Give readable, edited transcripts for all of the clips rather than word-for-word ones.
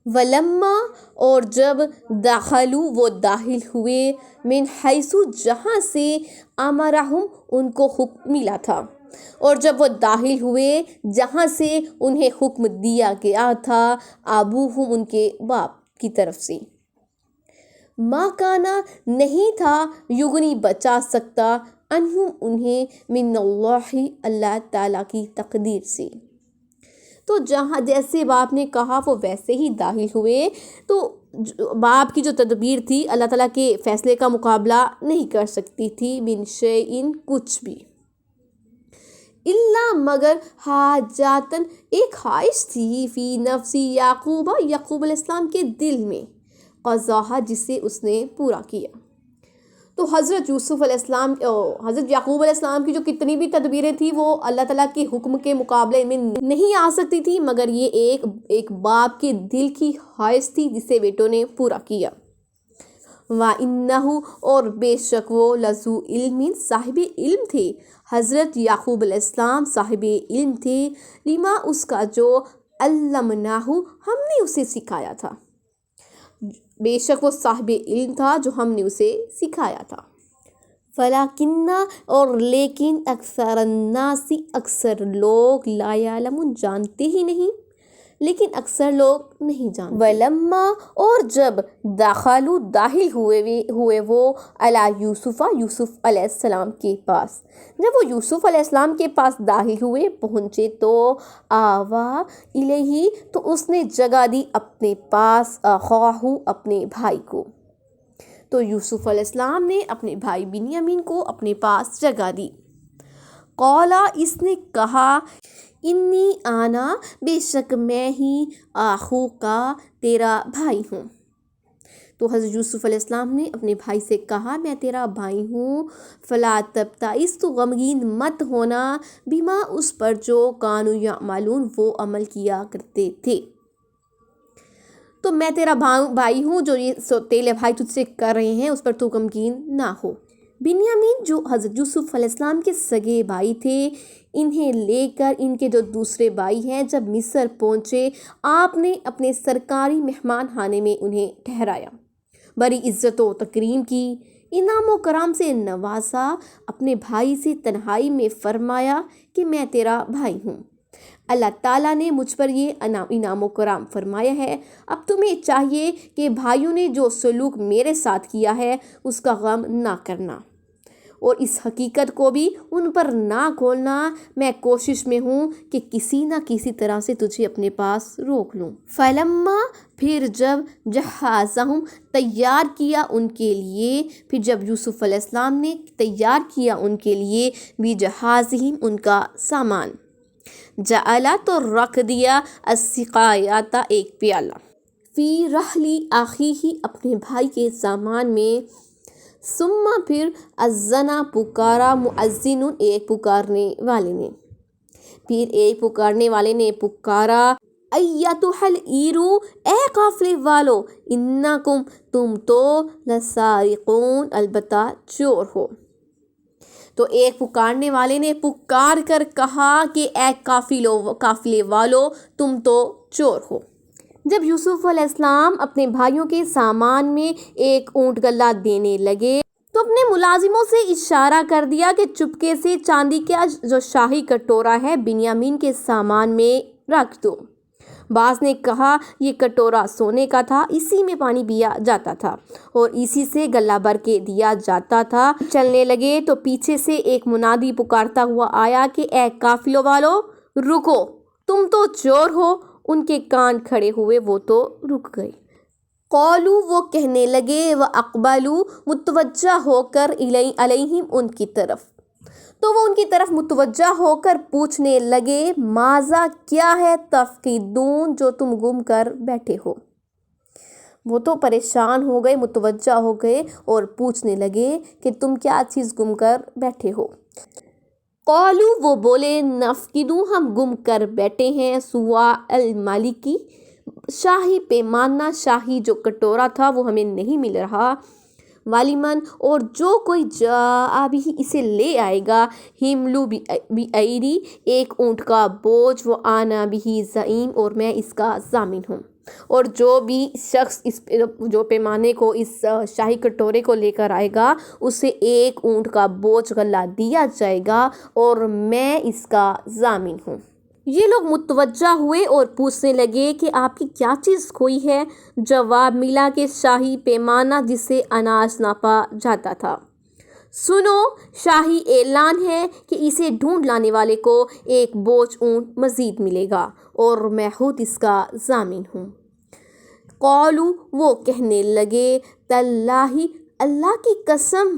ولما اور جب داخلو وہ داخل ہوئے من حیثو جہاں سے امرہم ان کو حکم ملا تھا، اور جب وہ داخل ہوئے جہاں سے انہیں حکم دیا گیا تھا، ابوہم ان کے باپ کی طرف سے، ما کانا نہیں تھا، یغنی بچا سکتا، انہم انہیں، من اللہ اللہ تعالیٰ کی تقدیر سے۔ تو جہاں جیسے باپ نے کہا وہ ویسے ہی داخل ہوئے، تو باپ کی جو تدبیر تھی اللہ تعالیٰ کے فیصلے کا مقابلہ نہیں کر سکتی تھی، من شیئن کچھ بھی، الا مگر حاجاتن ایک خواہش تھی، فی نفسی یعقوب یعقوب علیہ السلام کے دل میں، قضاہا جسے اس نے پورا کیا۔ تو حضرت یوسف علیہ السلام حضرت یعقوب علیہ السلام کی جو کتنی بھی تدبیریں تھیں وہ اللہ تعالیٰ کے حکم کے مقابلے میں نہیں آ سکتی تھی، مگر یہ ایک باپ کے دل کی خواہش تھی جسے بیٹوں نے پورا کیا۔ وَإِنَّهُ اور بے شک وہ لذو علم صاحب علم تھے، حضرت یعقوب علیہ السلام صاحب علم تھے، لما اس کا جو علمناہ ہم نے اسے سکھایا تھا، بے شک وہ صاحب علم تھا جو ہم نے اسے سکھایا تھا۔ فلاکن اور لیکن اکثر الناس اکثر لوگ لا یعلمون جانتے ہی نہیں، لیکن اکثر لوگ نہیں جانتے۔ ولما اور جب داخلو داخل ہوئے وہ علی یوسف یوسف علیہ السلام کے پاس، جب وہ یوسف علیہ السلام کے پاس داخل ہوئے پہنچے تو آوا الیہ تو اس نے جگہ دی اپنے پاس، اخاہ اپنے بھائی کو، تو یوسف علیہ السلام نے اپنے بھائی بنیامین کو اپنے پاس جگہ دی۔ قالا اس نے کہا، انی آنا بے شک میں ہی، آخو کا تیرا بھائی ہوں۔ تو حضرت یوسف علیہ السلام نے اپنے بھائی سے کہا میں تیرا بھائی ہوں، فلا تبتئس تو غمگین مت ہونا، بما اس پر جو کانوا یعملون وہ عمل کیا کرتے تھے، تو میں تیرا بھائی ہوں، جو یہ سوتیلے بھائی تجھ سے کر رہے ہیں اس پر تو غمگین نہ ہو۔ بنیامین جو حضرت یوسف علیہ السلام کے سگے بھائی تھے، انہیں لے کر ان کے جو دوسرے بھائی ہیں جب مصر پہنچے، آپ نے اپنے سرکاری مہمان خانے میں انہیں ٹھہرایا، بڑی عزت و تکریم کی، انعام و کرام سے نوازا، اپنے بھائی سے تنہائی میں فرمایا کہ میں تیرا بھائی ہوں، اللہ تعالیٰ نے مجھ پر یہ انعام و کرام فرمایا ہے، اب تمہیں چاہیے کہ بھائیوں نے جو سلوک میرے ساتھ کیا ہے اس کا غم نہ کرنا، اور اس حقیقت کو بھی ان پر نہ کھولنا، میں کوشش میں ہوں کہ کسی نہ کسی طرح سے تجھے اپنے پاس روک لوں۔ فلما پھر جب جہازہم تیار کیا ان کے لیے، پھر جب یوسف علیہ السلام نے تیار کیا ان کے لیے، بجہازہم ان کا سامان، جعلا تو رکھ دیا، السقایات ایک پیالہ، فی رحلی اخیہ اپنے بھائی کے سامان میں، ثم پھر اذنا پکارا، مؤذن ایک پکارنے والے نے، پھر ایک پکارنے والے نے پکارا، ایتھا العیر اے قافلے والو، انکم تم تو لسارقون البتہ چور ہو۔ تو ایک پکارنے والے نے پکار کر کہا کہ اے قافلے والو تم تو چور ہو۔ جب یوسف علیہ السلام اپنے بھائیوں کے سامان میں ایک اونٹ گلہ دینے لگے تو اپنے ملازموں سے اشارہ کر دیا کہ چپکے سے چاندی کا جو شاہی کٹورا ہے بنیامین کے سامان میں رکھ دو۔ بعض نے کہا یہ کٹورا سونے کا تھا، اسی میں پانی پیا جاتا تھا اور اسی سے گلہ بھر کے دیا جاتا تھا۔ چلنے لگے تو پیچھے سے ایک منادی پکارتا ہوا آیا کہ اے قافلوں والو رکو، تم تو چور ہو۔ ان کے کان کھڑے ہوئے، وہ تو رک گئے۔ قالو وہ کہنے لگے، واقبلوا متوجہ ہو کر، علیہم ان کی طرف، تو وہ ان کی طرف متوجہ ہو کر پوچھنے لگے، ماذا کیا ہے، تفقدون جو تم گم کر بیٹھے ہو۔ وہ تو پریشان ہو گئے، متوجہ ہو گئے اور پوچھنے لگے کہ تم کیا چیز گم کر بیٹھے ہو۔ قالو وہ بولے، نفقد ہم گم کر بیٹھے ہیں، سواع الملکی شاہی پیمانہ، شاہی جو کٹورا تھا وہ ہمیں نہیں مل رہا، ولمن اور جو کوئی جاء بھی اسے لے آئے گا، حملوا بعیری ایک اونٹ کا بوجھ، وانا بہ زعیم اور میں اس کا ضامن ہوں۔ اور جو بھی شخص اس جو پیمانے کو اس شاہی کٹورے کو لے کر آئے گا اسے 1 اونٹ کا بوجھ غلہ دیا جائے گا اور میں اس کا ضامن ہوں۔ یہ لوگ متوجہ ہوئے اور پوچھنے لگے کہ آپ کی کیا چیز کھوئی ہے؟ جواب ملا کہ شاہی پیمانہ جسے اناج ناپا جاتا تھا۔ سنو، شاہی اعلان ہے کہ اسے ڈھونڈ لانے والے کو 1 بوجھ اونٹ مزید ملے گا اور میں خود اس کا ضامن ہوں۔ قالوا، وہ کہنے لگے، تاللہ، اللہ کی قسم،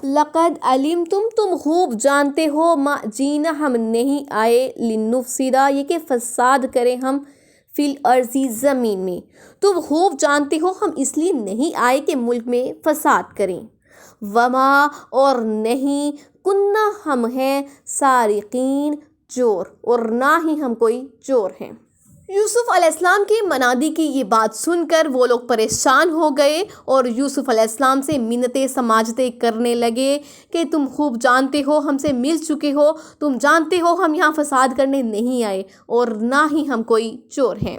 لقد علمتم، تم خوب جانتے ہو، ما جینا، ہم نہیں آئے، لنفسد، یہ کہ فساد کریں ہم، فی الارض، زمین میں، تم خوب جانتے ہو ہم اس لیے نہیں آئے کہ ملک میں فساد کریں، وما، اور نہیں، کنہ، ہم ہیں، سارقین، چور، اور نہ ہی ہم کوئی چور ہیں۔ یوسف علیہ السلام کے منادی کی یہ بات سن کر وہ لوگ پریشان ہو گئے اور یوسف علیہ السلام سے منتیں سماجتیں کرنے لگے کہ تم خوب جانتے ہو، ہم سے مل چکے ہو، تم جانتے ہو ہم یہاں فساد کرنے نہیں آئے اور نہ ہی ہم کوئی چور ہیں۔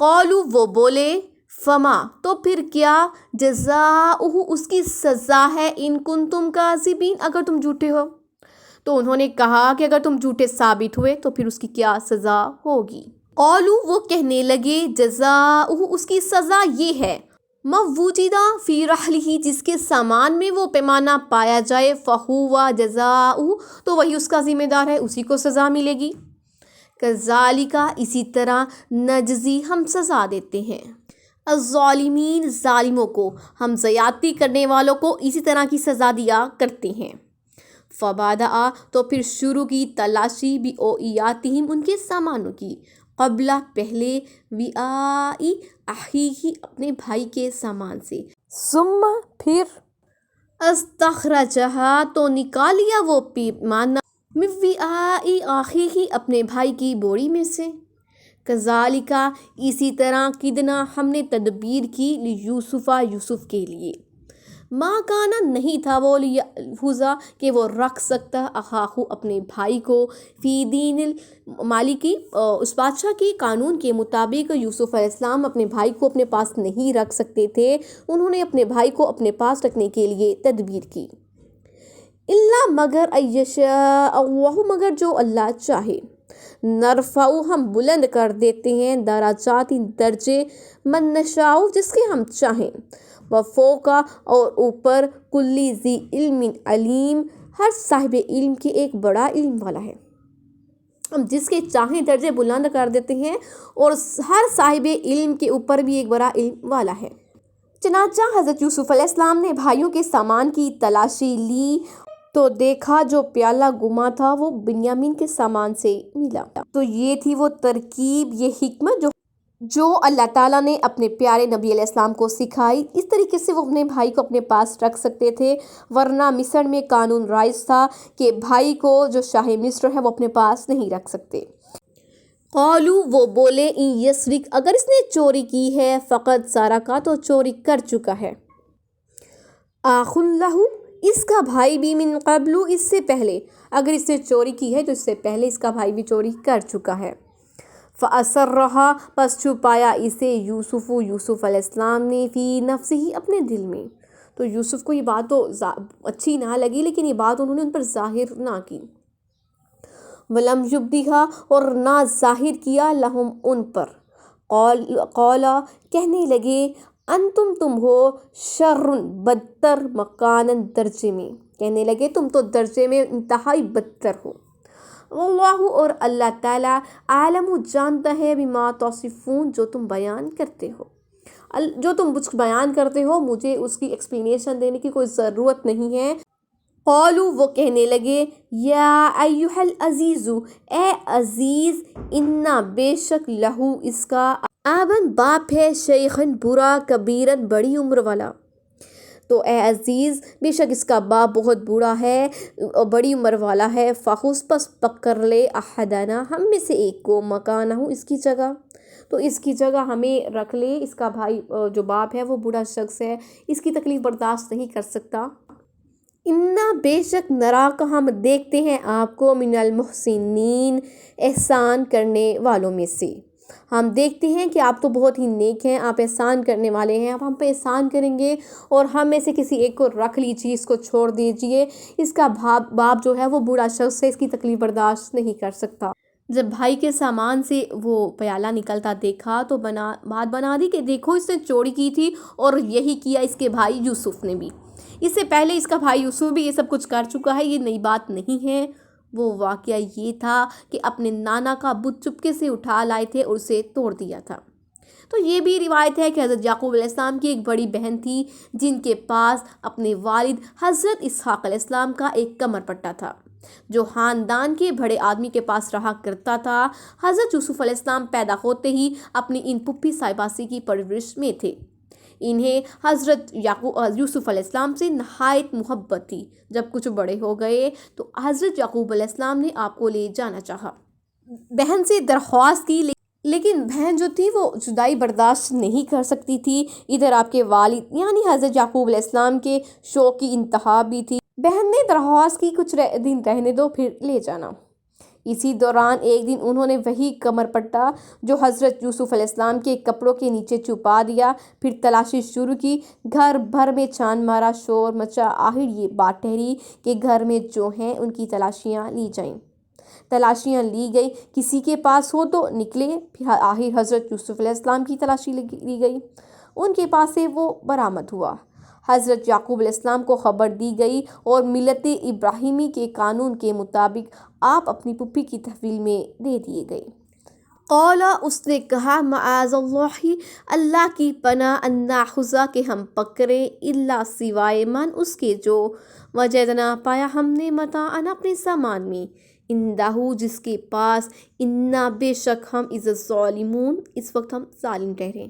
قالوا، وہ بولے، فما، تو پھر کیا، جزاؤہ، اس کی سزا ہے، ان کنتم کاذبین، اگر تم جھوٹے ہو۔ تو انہوں نے کہا کہ اگر تم جھوٹے ثابت ہوئے تو پھر اس کی کیا سزا ہوگی؟ قالوا، وہ کہنے لگے، جزاؤہ، اس کی سزا یہ ہے، من وجد فی رحلہ، جس کے سامان میں وہ پیمانہ پایا جائے، فہو جزاؤہ، تو وہی اس کا ذمہ دار ہے، اسی کو سزا ملے گی۔ کذالک، اسی طرح، نجزی، ہم سزا دیتے ہیں، الظالمین، ظالموں کو، ہم زیادتی کرنے والوں کو اسی طرح کی سزا دیا کرتے ہیں۔ فبدأ، تو پھر شروع کی تلاشی، بأوعیاتہم، ان کے سامانوں کی، قبل، پہلے، وعاء اخیہ، اپنے بھائی کے سامان سے، ثم، پھر، استخرجہا، تو نکال لیا وہ پیمانہ، من وعاء اخیہ، اپنے بھائی کی بوری میں سے۔ کذالک، اسی طرح، کدنا، ہم نے تدبیر کی، لیوسف، یوسف کے لیے، ما کانا، نہیں تھا وہ، لیحفظ، کہ وہ رکھ سکتا، اخاہ، اپنے بھائی کو، فی دین المالکی، اس بادشاہ کے قانون کے مطابق یوسف علیہ السلام اپنے بھائی کو اپنے پاس نہیں رکھ سکتے تھے، انہوں نے اپنے بھائی کو اپنے پاس رکھنے کے لیے تدبیر کی۔ الا، مگر، ایشاء اللہ، مگر جو اللہ چاہے، نرفع، ہم بلند کر دیتے ہیں، درجات، درجے، من نشاء، جس کے ہم چاہیں، وفوق، اور اوپر، کلی ذی علم علیم، ہر صاحب علم کے ایک بڑا علم والا ہے، ہم جس کے چاہیں درجے بلند کر دیتے ہیں اور ہر صاحب علم کے اوپر بھی ایک بڑا علم والا ہے۔ چنانچہ حضرت یوسف علیہ السلام نے بھائیوں کے سامان کی تلاشی لی تو دیکھا جو پیالہ گما تھا وہ بنیامین کے سامان سے ملا۔ تو یہ تھی وہ ترکیب، یہ حکمت جو اللہ تعالیٰ نے اپنے پیارے نبی علیہ السلام کو سکھائی، اس طریقے سے وہ اپنے بھائی کو اپنے پاس رکھ سکتے تھے، ورنہ مصر میں قانون رائج تھا کہ بھائی کو جو شاہ مصر ہے وہ اپنے پاس نہیں رکھ سکتے۔ قالوا، وہ بولے، ان یسرق، اگر اس نے چوری کی ہے، فقد سرق، تو چوری کر چکا ہے، اخ لہ، اس کا بھائی بھی، من قبل، اس سے پہلے، اگر اس نے چوری کی ہے تو اس سے پہلے اس کا بھائی بھی چوری کر چکا ہے۔ فأسرہا، پس چھپایا اسے، یوسف علیہ السلام نے، فی نفسہ، اپنے دل میں۔ تو یوسف کو یہ بات تو اچھی نہ لگی لیکن یہ بات انہوں نے ان پر ظاہر نہ کی۔ ولم یبدھا، اور نہ ظاہر کیا، لہم، ان پر۔ قال، کہنے لگے، انتم، تم ہو، شر، بدتر، مکاناً، درجے میں، کہنے لگے تم تو درجے میں انتہائی بدتر ہو۔ واللہ، اور اللہ تعالیٰ، عالم، جانتا ہے، بما تصفون، جو تم بیان کرتے ہو، جو تم بیان کرتے ہو مجھے اس کی ایکسپلینیشن دینے کی کوئی ضرورت نہیں ہے۔ قالوا، وہ کہنے لگے، یا ایھا العزیز، اے عزیز، انا، بے شک، لہو، اس کا، ابن، باپ ہے، شیخن، برا، کبیرن، بڑی عمر والا، تو اے عزیز، بے شک اس کا باپ بہت بوڑھا ہے اور بڑی عمر والا ہے، فخذ، پس پکڑ لے، احدنا، ہم میں سے ایک کو، مکانہ، اس کی جگہ، تو اس کی جگہ ہمیں رکھ لے، اس کا بھائی جو باپ ہے وہ بوڑھا شخص ہے، اس کی تکلیف برداشت نہیں کر سکتا۔ انا، بے شک، نراک، ہم دیکھتے ہیں آپ کو، من المحسنین، احسان کرنے والوں میں سے۔ ہم دیکھتے ہیں کہ آپ تو بہت ہی نیک ہیں، آپ احسان کرنے والے ہیں، آپ ہم پہ احسان کریں گے اور ہم میں سے کسی ایک کو رکھ لیجیے، اس کو چھوڑ دیجیے۔ اس کا باپ جو ہے وہ بوڑھا شخص ہے، اس کی تکلیف برداشت نہیں کر سکتا۔ جب بھائی کے سامان سے وہ پیالہ نکلتا دیکھا تو بات بنا دی کہ دیکھو اس نے چوری کی تھی، اور یہی کیا اس کے بھائی یوسف نے بھی۔ اس سے پہلے اس کا بھائی یوسف بھی یہ سب کچھ کر چکا ہے، یہ نئی بات نہیں ہے۔ وہ واقعہ یہ تھا کہ اپنے نانا کا بت چپکے سے اٹھا لائے تھے اور اسے توڑ دیا تھا۔ تو یہ بھی روایت ہے کہ حضرت یعقوب علیہ السلام کی ایک بڑی بہن تھی جن کے پاس اپنے والد حضرت اسحاق علیہ السلام کا ایک کمر پٹا تھا جو خاندان کے بڑے آدمی کے پاس رہا کرتا تھا۔ حضرت یوسف علیہ السلام پیدا ہوتے ہی اپنی ان پھپھی صاحباسی کی پرورش میں تھے۔ انہیں حضرت یوسف علیہ السلام سے نہایت محبت تھی۔ جب کچھ بڑے ہو گئے تو حضرت یعقوب علیہ السلام نے آپ کو لے جانا چاہا، بہن سے درخواست کی، لیکن بہن جو تھی وہ جدائی برداشت نہیں کر سکتی تھی۔ ادھر آپ کے والد یعنی حضرت یعقوب علیہ السلام کے شوق کی انتہا بھی تھی۔ بہن نے درخواست کی کچھ دن رہنے دو پھر لے جانا۔ اسی دوران ایک دن انہوں نے وہی کمر پٹا جو حضرت یوسف علیہ السلام کے کپڑوں کے نیچے چھپا دیا، پھر تلاشی شروع کی۔ گھر بھر میں چھان مارا، شور مچا، آخر یہ بات ٹھہری کہ گھر میں جو ہیں ان کی تلاشیاں لی جائیں۔ تلاشیاں لی گئی، کسی کے پاس ہو تو نکلے، پھر آخر حضرت یوسف علیہ السلام کی تلاشی لی گئی، ان کے پاس سے وہ برآمد ہوا۔ حضرت یعقوب علیہ السلام کو خبر دی گئی اور ملت ابراہیمی کے قانون کے مطابق آپ اپنی پھپھی کی تحویل میں دے دیے گئے۔ قولا، اس نے کہا، معاذ اللہ، اللہ کی پناہ، ان ناخذ کہ ہم پکڑیں، الا سوائے من اس کے جو وجدنا پایا ہم نے متاعنا اپنے سامان میں، عندہ جس کے پاس، انا بے شک ہم اذ الظالمون اس وقت ہم ظالم ٹھہرے۔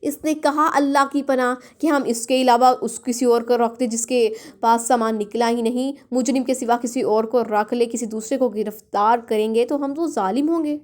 اس نے کہا اللہ کی پناہ کہ ہم اس کے علاوہ کسی اور کو رکھ دیں جس کے پاس سامان نکلا ہی نہیں، مجرم کے سوا کسی اور کو رکھ لے، کسی دوسرے کو گرفتار کریں گے تو ہم تو ظالم ہوں گے۔